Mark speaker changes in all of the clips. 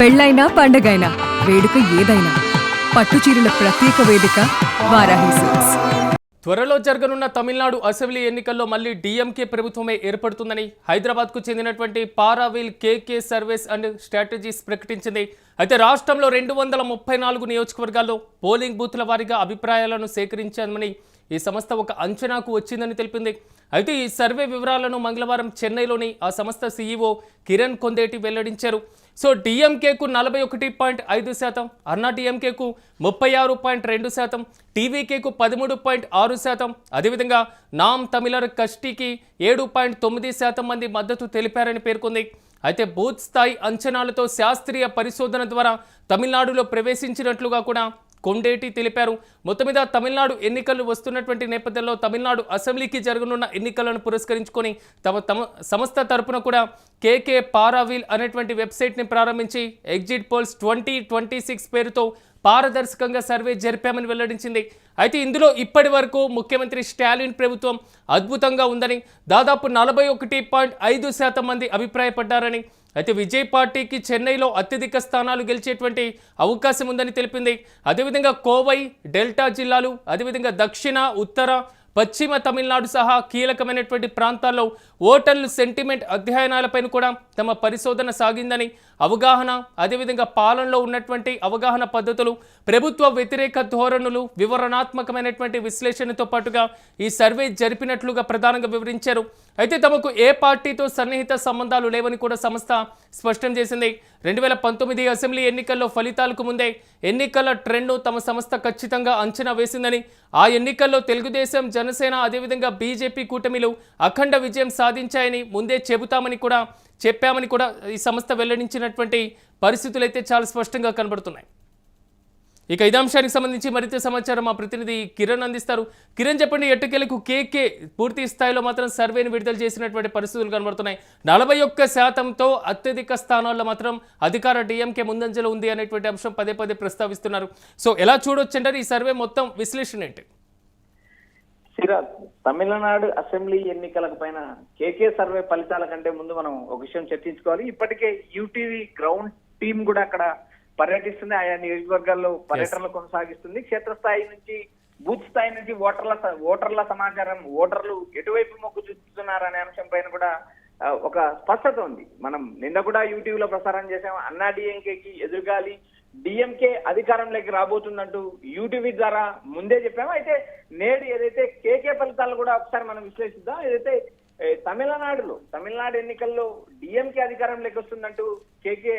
Speaker 1: పెళ్ళైనా పండగైనా వేడుక ఏదైనా పట్టుచీరల ప్రత్యేక వేదిక వారాహి సిల్క్స్.
Speaker 2: త్వరలో జరగనున్న తమిళనాడు అసెంబ్లీ ఎన్నికల్లో మళ్లీ డీఎంకే ప్రభుత్వమే ఏర్పడుతుందని హైదరాబాద్కు చెందినటువంటి పారావిల్ కేకే సర్వీస్ అండ్ స్ట్రాటజీస్ ప్రకటించింది. అయితే రాష్ట్రంలో 234 నియోజకవర్గాల్లో పోలింగ్ బూత్ల వారీగా అభిప్రాయాలను సేకరించామని ఈ సంస్థ ఒక అంచనాకు వచ్చిందని తెలిపింది. అయితే ఈ సర్వే వివరాలను మంగళవారం చెన్నైలోని ఆ సంస్థ సీఈఓ కిరణ్ కొందేటి వెల్లడించారు. సో డిఎంకేకు 41.5%, అన్నా డిఎంకేకు 36.2%, టీవీకేకు 13.6%, అదేవిధంగా నామ్ తమిళర్ కష్టికి 7.9% మంది మద్దతు తెలిపారని పేర్కొంది. అయితే బూత్ స్థాయి అంచనాలతో శాస్త్రీయ పరిశోధన ద్వారా తమిళనాడులో ప్రవేశించినట్లుగా కూడా కొండేటి తెలిపారు. మొత్తం మీద తమిళనాడు ఎన్నికలు వస్తున్నటువంటి నేపథ్యంలో తమిళనాడు అసెంబ్లీకి జరగనున్న ఎన్నికలను పురస్కరించుకొని తమ సంస్థ తరపున కూడా కేకే పారావిల్ అనేటువంటి వెబ్సైట్ని ప్రారంభించి ఎగ్జిట్ పోల్స్ 2026 పేరుతో పారదర్శకంగా సర్వే జరిపామని వెల్లడించింది. అయితే ఇందులో ఇప్పటి వరకు ముఖ్యమంత్రి స్టాలిన్ ప్రభుత్వం అద్భుతంగా ఉందని, దాదాపు 41.5% మంది అభిప్రాయపడ్డారని, అయితే విజయ్ పార్టీకి చెన్నైలో అత్యధిక స్థానాలు గెలిచేటువంటి అవకాశం ఉందని తెలిపింది. అదేవిధంగా కోవై, డెల్టా జిల్లాలు, అదేవిధంగా దక్షిణ, ఉత్తర, పశ్చిమ తమిళనాడు సహా కీలకమైనటువంటి ప్రాంతాల్లో ఓటర్లు సెంటిమెంట్ అధ్యయనాలపైన కూడా తమ పరిశోధన సాగిందని, అవగాహన, అదేవిధంగా పాలనలో ఉన్నటువంటి అవగాహన పద్ధతులు, ప్రభుత్వ వ్యతిరేక ధోరణులు, వివరణాత్మకమైనటువంటి విశ్లేషణతో పాటుగా ఈ సర్వే జరిపినట్లుగా ప్రధానంగా వివరించారు. అయితే తమకు ఏ పార్టీతో సన్నిహిత సంబంధాలు లేవని కూడా సంస్థ స్పష్టం చేసింది. 2019 అసెంబ్లీ ఎన్నికల్లో ఫలితాలకు ముందే ఎన్నికల ట్రెండ్ను తమ సంస్థ ఖచ్చితంగా అంచనా వేసిందని, ఆ ఎన్నికల్లో తెలుగుదేశం, జనసేన, అదేవిధంగా బీజేపీ కూటమిలు అఖండ విజయం సాధించాయని ముందే చెప్పామని కూడా ఈ సంస్థ వెల్లడించినటువంటి పరిస్థితులు అయితే చాలా స్పష్టంగా కనబడుతున్నాయి. ఇక ఇదే అంశానికి సంబంధించి మరింత సమాచారం మా ప్రతినిధి కిరణ్ అందిస్తారు. కిరణ్, చెప్పండి, ఎట్టకేలకు కేకే పూర్తి స్థాయిలో మాత్రం సర్వేని విడుదల చేసినటువంటి పరిస్థితులు కనబడుతున్నాయి. 41%తో అత్యధిక స్థానాల్లో మాత్రం అధికార డిఎంకే ముందంజలో ఉంది అనేటువంటి అంశం పదే పదే ప్రస్తావిస్తున్నారు. సో ఎలా చూడొచ్చంటారు ఈ సర్వే మొత్తం విశ్లేషణ ఏంటి?
Speaker 3: తమిళనాడు అసెంబ్లీ ఎన్నికలకు పైన కేకే సర్వే ఫలితాల కంటే ముందు మనం ఒక విషయం చర్చించుకోవాలి. ఇప్పటికే యూటీవీ గ్రౌండ్ టీం కూడా అక్కడ పర్యటిస్తుంది, ఆయా నియోజకవర్గాల్లో పర్యటనలు కొనసాగిస్తుంది. క్షేత్రస్థాయి నుంచి, బూత్ స్థాయి నుంచి ఓటర్ల సమాచారం, ఓటర్లు ఎటువైపు మొగ్గు చూపుతున్నారనే అంశం పైన కూడా ఒక స్పష్టత ఉంది. మనం నిన్న కూడా యూటీవీలో ప్రసారం చేసాం. అన్నా డిఎంకేకి ఎదురుగాలి, డిఎంకే అధికారంలోకి రాబోతుందంటూ యూటీవీ ద్వారా ముందే చెప్పాము. అయితే నేడు ఏదైతే కేకే ఫలితాలు కూడా ఒకసారి మనం విశ్లేషిద్దాం. ఏదైతే తమిళనాడు ఎన్నికల్లో డిఎంకే అధికారంలోకి వస్తుందంటూ కేకే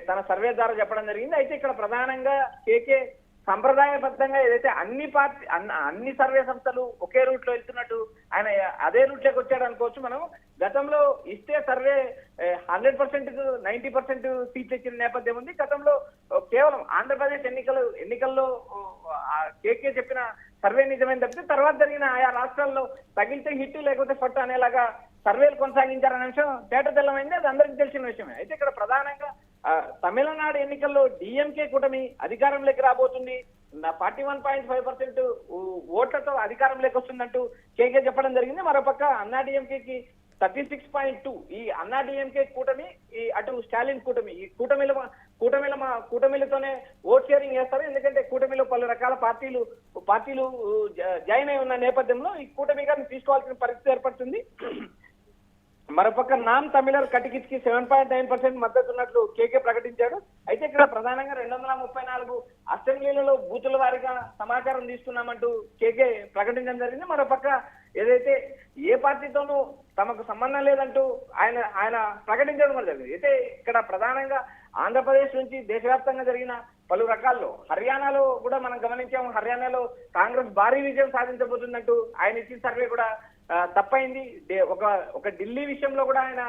Speaker 3: తన సర్వే ద్వారా చెప్పడం జరిగింది. అయితే ఇక్కడ ప్రధానంగా కేకే సంప్రదాయబద్ధంగా ఏదైతే అన్ని సర్వే సంస్థలు ఒకే రూట్ లో వెళ్తున్నట్టు ఆయన అదే రూట్ లోకి వచ్చాడు అనుకోవచ్చు. మనం గతంలో ఇస్తే సర్వే 100% 90% సీట్లు ఇచ్చిన నేపథ్యం ఉంది. గతంలో కేవలం ఆంధ్రప్రదేశ్ ఎన్నికల్లో కేకే చెప్పిన సర్వే నిజమైన తప్పితే తర్వాత జరిగిన ఆయా రాష్ట్రాల్లో తగిలితే హిట్ లేకపోతే ఫట్ అనేలాగా సర్వేలు కొనసాగించారనే అంశం తేటతెల్లమైంది. అది అందరికీ తెలిసిన విషయమే. అయితే ఇక్కడ ప్రధానంగా తమిళనాడు ఎన్నికల్లో డిఎంకే కూటమి అధికారంలోకి రాబోతుంది, 41.5% ఓట్లతో అధికారంలోకి వస్తుందంటూ కేకే చెప్పడం జరిగింది. మరోపక్క అన్నా డిఎంకేకి 36.2. ఈ అన్నా డిఎంకే కూటమి, ఈ అటు స్టాలిన్ కూటమి, ఈ కూటమిలతోనే ఓట్ షేరింగ్ చేస్తారు. ఎందుకంటే కూటమిలో పలు రకాల పార్టీలు జాయిన్ అయి ఉన్న నేపథ్యంలో ఈ కూటమి గారిని తీసుకోవాల్సిన పరిస్థితి ఏర్పడుతుంది. మరోపక్క నామ్ తమిళర్ కటికిచ్కి 7.9% మద్దతు ఉన్నట్లు కేకే ప్రకటించాడు. అయితే ఇక్కడ ప్రధానంగా 234 అసెంబ్లీలలో బూతుల వారీగా సమాచారం తీసుకున్నామంటూ కేకే ప్రకటించడం జరిగింది. మరోపక్క ఏదైతే ఏ పార్టీతోనూ తమకు సంబంధం లేదంటూ ఆయన ప్రకటించడం కూడా జరిగింది. అయితే ఇక్కడ ప్రధానంగా ఆంధ్రప్రదేశ్ నుంచి దేశవ్యాప్తంగా జరిగిన పలు రకాల్లో హర్యానాలో కూడా మనం గమనించాము. హర్యానాలో కాంగ్రెస్ భారీ విజయం సాధించబోతుందంటూ ఆయన ఇచ్చిన సర్వే కూడా తప్పైంది. ఒక ఢిల్లీ విషయంలో కూడా ఆయన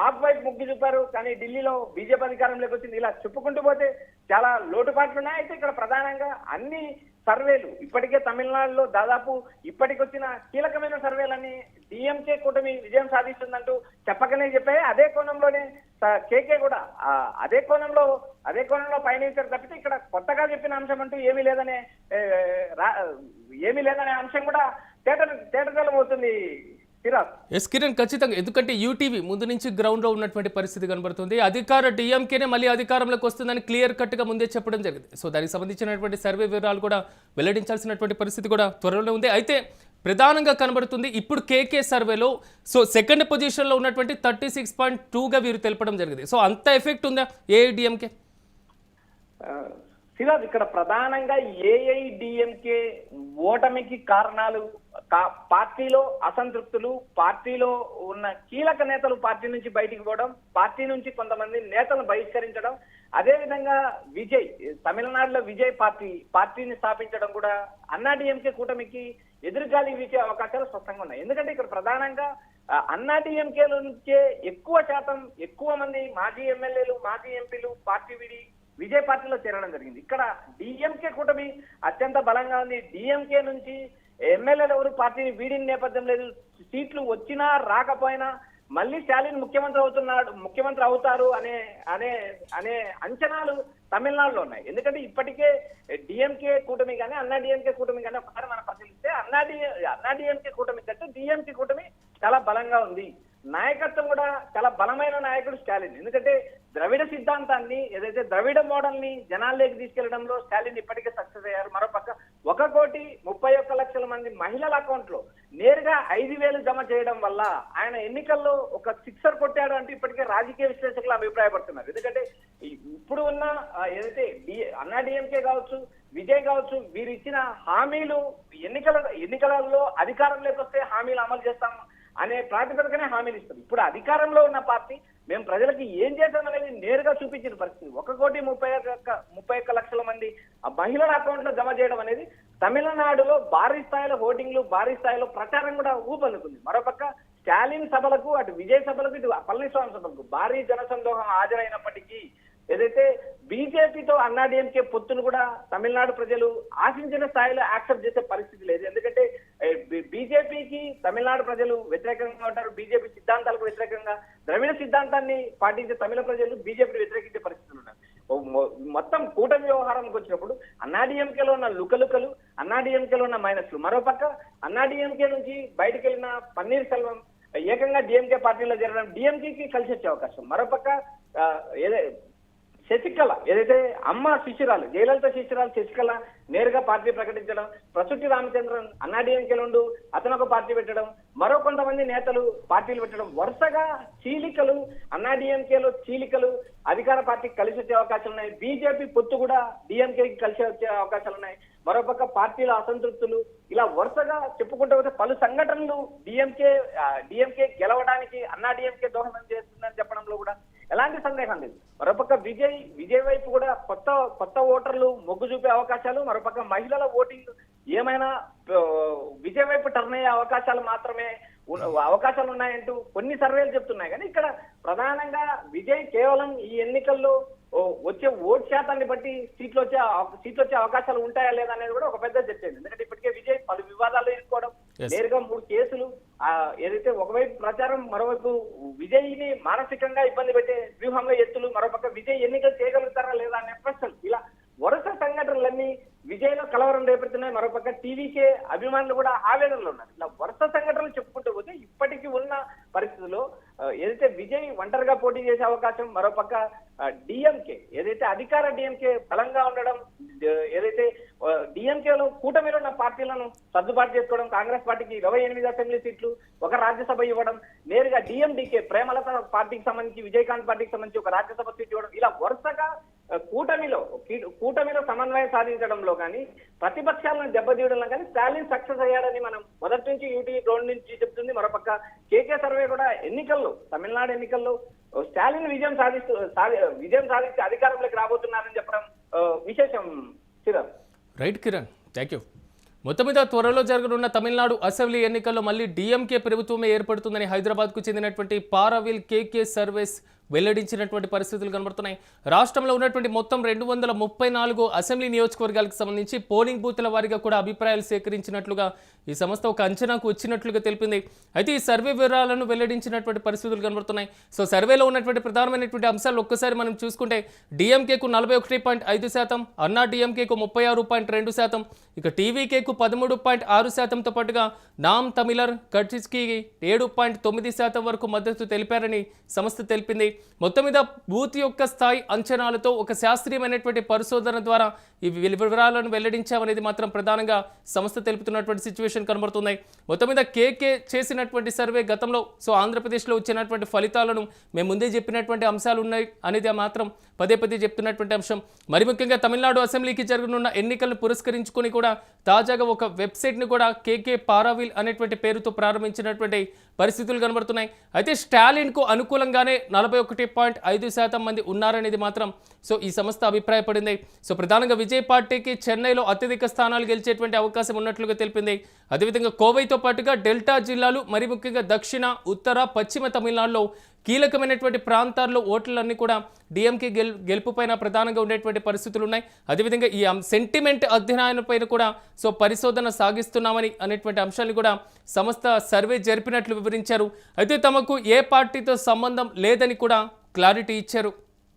Speaker 3: ఆప్ వైపు మొగ్గు చూపారు, కానీ ఢిల్లీలో బీజేపీ అధికారంలోకి వచ్చింది. ఇలా చెప్పుకుంటూ పోతే చాలా లోటుపాట్లు ఉన్నాయి. అయితే ఇక్కడ ప్రధానంగా అన్ని సర్వేలు ఇప్పటికే తమిళనాడులో దాదాపు ఇప్పటికొచ్చిన కీలకమైన సర్వేలన్నీ డిఎంకే కూటమి విజయం సాధిస్తుందంటూ చెప్పకనే చెప్పాయి. అదే కోణంలోనే కేకే కూడా అదే కోణంలో పయనించారు తప్పితే ఇక్కడ కొత్తగా చెప్పిన అంశం అంటూ ఏమీ లేదనే అంశం కూడా తేటతెల్లం అవుతుంది. సిరాజ్.
Speaker 2: ఎస్ కిరణ్, ఖచ్చితంగా. ఎందుకంటే యూటీవీ ముందు నుంచి గ్రౌండ్లో ఉన్నటువంటి పరిస్థితి కనబడుతుంది. అధికార డిఎంకేనే మళ్ళీ అధికారంలోకి వస్తుందని క్లియర్ కట్గా ముందే చెప్పడం జరిగింది. సో దానికి సంబంధించినటువంటి సర్వే వివరాలు కూడా వెల్లడించాల్సినటువంటి పరిస్థితి కూడా త్వరలో ఉంది. అయితే ప్రధానంగా కనబడుతుంది ఇప్పుడు కేకే సర్వేలో సో సెకండ్ పొజిషన్లో ఉన్నటువంటి 36.2గా వీరు తెలపడం జరిగింది. సో అంత ఎఫెక్ట్ ఉందా ఏఐడిఎంకే?
Speaker 3: సిరాజ్, ఇక్కడ ప్రధానంగా ఏఐడిఎంకే ఓటమికి కారణాలు పార్టీలో అసంతృప్తులు, పార్టీలో ఉన్న కీలక నేతలు పార్టీ నుంచి బయటికి పోవడం, పార్టీ నుంచి కొంతమంది నేతలను బహిష్కరించడం, అదేవిధంగా విజయ్ తమిళనాడులో విజయ్ పార్టీని స్థాపించడం కూడా అన్నాడీఎంకే కూటమికి ఎదురుగాలి వీచే అవకాశాలు స్పష్టంగా ఉన్నాయి. ఎందుకంటే ఇక్కడ ప్రధానంగా అన్నాడీఎంకే నుంచే ఎక్కువ శాతం ఎక్కువ మంది మాజీ ఎమ్మెల్యేలు, మాజీ ఎంపీలు పార్టీ విడి విజయ్ పార్టీలో చేరడం జరిగింది. ఇక్కడ డిఎంకే కూటమి అత్యంత బలంగా ఉంది. డిఎంకే నుంచి ఎమ్మెల్యేలు ఎవరు పార్టీని వీడిన నేపథ్యం లేదు. సీట్లు వచ్చినా రాకపోయినా మళ్ళీ స్టాలిన్ ముఖ్యమంత్రి అవుతారు అనే అనే అనే అంచనాలు తమిళనాడులో ఉన్నాయి. ఎందుకంటే ఇప్పటికే డిఎంకే కూటమి కానీ అన్నా డిఎంకే కూటమి కానీ ఒకసారి మనం పరిశీలిస్తే అన్నా డిఎంకే కూటమి కంటే డిఎంకే కూటమి చాలా బలంగా ఉంది. నాయకత్వం కూడా చాలా బలమైన నాయకుడు స్టాలిన్. ఎందుకంటే ద్రవిడ సిద్ధాంతాన్ని ఏదైతే ద్రవిడ మోడల్ ని జనాల్లోకి తీసుకెళ్లడంలో స్టాలిన్ ఇప్పటికే సక్సెస్ అయ్యారు. మరోపక్క 1,31,00,000 మంది మహిళల అకౌంట్ లో నేరుగా 5,000 జమ చేయడం వల్ల ఆయన ఎన్నికల్లో ఒక సిక్సర్ కొట్టాడు అంటే ఇప్పటికే రాజకీయ విశ్లేషకులు అభిప్రాయపడుతున్నారు. ఎందుకంటే ఇప్పుడు ఉన్న ఏదైతే అన్నా డిఎంకే కావచ్చు, విజయ్ కావచ్చు, వీరు ఇచ్చిన హామీలు ఎన్నికలలో అధికారంలోకి వస్తే హామీలు అమలు చేస్తాం అనే ప్రాతిపదికనే హామీలు ఇస్తుంది. ఇప్పుడు అధికారంలో ఉన్న పార్టీ మేము ప్రజలకు ఏం చేద్దామనేది నేరుగా చూపించిన పరిస్థితి. 1,31,00,000 మంది మహిళల అకౌంట్ లో జమ చేయడం అనేది తమిళనాడులో భారీ స్థాయిలో ఓటింగ్లు, భారీ స్థాయిలో ప్రచారం కూడా ఊపందుకుంది. మరోపక్క స్టాలిన్ సభలకు, అటు విజయ్ సభలకు, ఇటు పళనిస్వామి సభలకు భారీ జనసందోహం హాజరైనప్పటికీ ఏదైతే బీజేపీతో అన్నాడీఎంకే పొత్తును కూడా తమిళనాడు ప్రజలు ఆశించిన స్థాయిలో యాక్సెప్ట్ చేసే పరిస్థితి లేదు. ఎందుకంటే బీజేపీకి తమిళనాడు ప్రజలు వ్యతిరేకంగా ఉంటారు. బీజేపీ సిద్ధాంతాలకు వ్యతిరేకంగా ద్రవిడ సిద్ధాంతాన్ని పాటించే తమిళ ప్రజలు బీజేపీని వ్యతిరేకించే పరిస్థితులు ఉన్నాయి. మొత్తం కూటమి వ్యవహారానికి వచ్చినప్పుడు అన్నాడీఎంకేలో ఉన్న లుకలుకలు, అన్నాడీఎంకేలో ఉన్న మైనస్లు, మరోపక్క అన్నాడీఎంకే నుంచి బయటకు వెళ్ళిన పన్నీర్ సెల్వం ఏకంగా డిఎంకే పార్టీలో చేరడం డిఎంకేకి కలిసి వచ్చే అవకాశం. మరోపక్క శశికళ ఏదైతే అమ్మ శిష్యురాలు, జయలలిత శిష్యురాలు శశికళ నేరుగా పార్టీ ప్రకటించడం, ప్రసూతి రామచంద్రన్ అన్నాడీఎంకే నుండి అతను ఒక పార్టీ పెట్టడం, మరో కొంతమంది నేతలు పార్టీలు పెట్టడం, వరుసగా చీలికలు అన్నాడీఎంకేలో చీలికలు అధికార పార్టీకి కలిసి వచ్చే అవకాశాలు ఉన్నాయి. బీజేపీ పొత్తు కూడా డిఎంకేకి కలిసి వచ్చే అవకాశాలు ఉన్నాయి. మరోపక్క పార్టీల అసంతృప్తులు, ఇలా వరుసగా చెప్పుకుంటూ పోతే పలు సంఘటనలు డిఎంకే గెలవడానికి అన్నాడీఎంకే దోహదం చేస్తుందని చెప్పడంలో కూడా ఎలాంటి సందేహం లేదు. మరోపక్క విజయ్ వైపు కూడా కొత్త ఓటర్లు మొగ్గు చూపే అవకాశాలు, మరోపక్క మహిళల ఓటింగ్ ఏమైనా విజయ్ వైపు టర్న్ అయ్యే అవకాశాలు ఉన్నాయంటూ కొన్ని సర్వేలు చెప్తున్నాయి. కానీ ఇక్కడ ప్రధానంగా విజయ్ కేవలం ఈ ఎన్నికల్లో వచ్చే ఓట్ శాతాన్ని బట్టి సీట్లు వచ్చే అవకాశాలు ఉంటాయా లేదా అనేది కూడా ఒక పెద్ద చర్చ. ఎందుకంటే ఇప్పటికే విజయ్ పలు వివాదాలు ఎదుర్కోవడం, నేరుగా 3 కేసులు, ఏదైతే ఒకవైపు ప్రచారం, మరోవైపు విజయ్ని మానసికంగా ఇబ్బంది పెట్టే వ్యూహంలో ఎత్తులు, మరోపక్క విజయ్ ఎన్నికలు చేయగలుగుతారా లేదా అనే ప్రశ్నలు, ఇలా వరుస సంఘటనలన్నీ విజయ్లో కలవరం రేపెడుతున్నాయి. మరోపక్క టీవీకే అభిమానులు కూడా ఆవేదనలో ఉన్నారు. ఇలా వరుస సంఘటనలు చెప్పుకుంటూ పోతే ఇప్పటికీ ఉన్న పరిస్థితుల్లో ఏదైతే విజయ్ ఒంటరిగా పోటీ చేసే అవకాశం, మరోపక్క డిఎంకే ఏదైతే అధికార డిఎంకే బలంగా ఉండడం, ఏదైతే డిఎంకేలో కూటమిలో ఉన్న పార్టీలను సర్దుబాటు చేసుకోవడం, కాంగ్రెస్ పార్టీకి 28 అసెంబ్లీ సీట్లు, 1 రాజ్యసభ ఇవ్వడం, నేరుగా డిఎండికే ప్రేమలత పార్టీకి సంబంధించి విజయకాంత్ పార్టీకి సంబంధించి 1 రాజ్యసభ సీట్ ఇవ్వడం, ఇలా వరుసగా కూటమిలో సమన్వయం సాధించడంలో కానీ ప్రతిపక్షాలను దెబ్బతీయడంలో కానీ స్టాలిన్ సక్సెస్ అయ్యాడని మనం మొదటి నుంచి యూటీవీ గ్రౌండ్ నుంచి చెప్తుంది. మరోపక్క కేకే సర్వే కూడా తమిళనాడు ఎన్నికల్లో స్టాలిన్ విజయం సాధించి అధికారంలోకి రాబోతున్నారని చెప్పడం విశేషం.
Speaker 2: Right Kiran, thank you. మొత్తం మీద త్వరలో జరగనున్న తమిళనాడు అసెంబ్లీ ఎన్నికల్లో మళ్ళీ డిఎంకే ప్రభుత్వమే ఏర్పడుతుందని హైదరాబాద్కు చెందినటువంటి పారావిల్ కేకే సర్వేస్ వెల్లడించినటువంటి పరిస్థితులు కనబడుతున్నాయి. రాష్ట్రంలో ఉన్నటువంటి మొత్తం 234 అసెంబ్లీ నియోజకవర్గాలకు సంబంధించి పోలింగ్ బూత్ల వారీగా కూడా అభిప్రాయాలు సేకరించినట్లుగా ఈ సంస్థ ఒక అంచనాకు వచ్చినట్లుగా తెలిపింది. అయితే ఈ సర్వే వివరాలను వెల్లడించినటువంటి పరిస్థితులు కనబడుతున్నాయి. సో సర్వేలో ఉన్నటువంటి ప్రధానమైనటువంటి అంశాలు ఒక్కసారి మనం చూసుకుంటే డిఎంకేకు 41.5%, అన్నా డిఎంకేకు 36.2%, ఇక టీవీకేకు 13.6%తో పాటుగా నామ్ తమిళర్ కట్సికి 7.9% వరకు మద్దతు తెలిపారని సంస్థ తెలిపింది. మొత్తం మీద బూత్ యొక్క స్థాయి అంచనాలతో ఒక శాస్త్రీయమైనటువంటి పరిశోధన ద్వారా ఈ వివరాలను వెల్లడించామనేది మాత్రం ప్రధానంగా సంస్థ తెలుపుతున్నటువంటి సిచ్యువేషన్ కనబడుతున్నాయి. మొత్తం మీద కేకే చేసినటువంటి సర్వే గతంలో ఆంధ్రప్రదేశ్లో వచ్చినటువంటి ఫలితాలను మేము ముందే చెప్పినటువంటి అంశాలు ఉన్నాయి అనేది మాత్రం పదే చెప్తున్నటువంటి అంశం. మరి ముఖ్యంగా తమిళనాడు అసెంబ్లీకి జరగనున్న ఎన్నికలను పురస్కరించుకొని కూడా తాజాగా ఒక వెబ్సైట్ని కూడా కేకే పారావిల్ అనేటువంటి పేరుతో ప్రారంభించినటువంటి పరిస్థితులు కనబడుతున్నాయి. అయితే స్టాలిన్కు అనుకూలంగానే 41.5% మంది ఉన్నారనేది మాత్రం ఈ సంస్థ అభిప్రాయపడింది. ప్రధానంగా విజయ్ పార్టీకి చెన్నైలో అత్యధిక స్థానాలు గెలిచేటువంటి అవకాశం ఉన్నట్లుగా తెలిపింది. అదేవిధంగా కోవైతో పాటుగా డెల్టా జిల్లాలు, మరి ముఖ్యంగా దక్షిణ, ఉత్తర, పశ్చిమ తమిళనాడులో కీలకమైనటువంటి ప్రాంతాల్లో ఓట్లన్నీ కూడా డిఎంకే గెలుపుపైన ప్రధానంగా ఉండేటువంటి పరిస్థితులు ఉన్నాయి. అదేవిధంగా ఈ సెంటిమెంట్ అధ్యయనం పైన కూడా పరిశోధన సాగిస్తున్నామని అనేటువంటి అంశాన్ని కూడా సంస్థ సర్వే జరిపినట్లు వివరించారు. అయితే తమకు ఏ పార్టీతో సంబంధం లేదని కూడా క్లారిటీ ఇచ్చారు.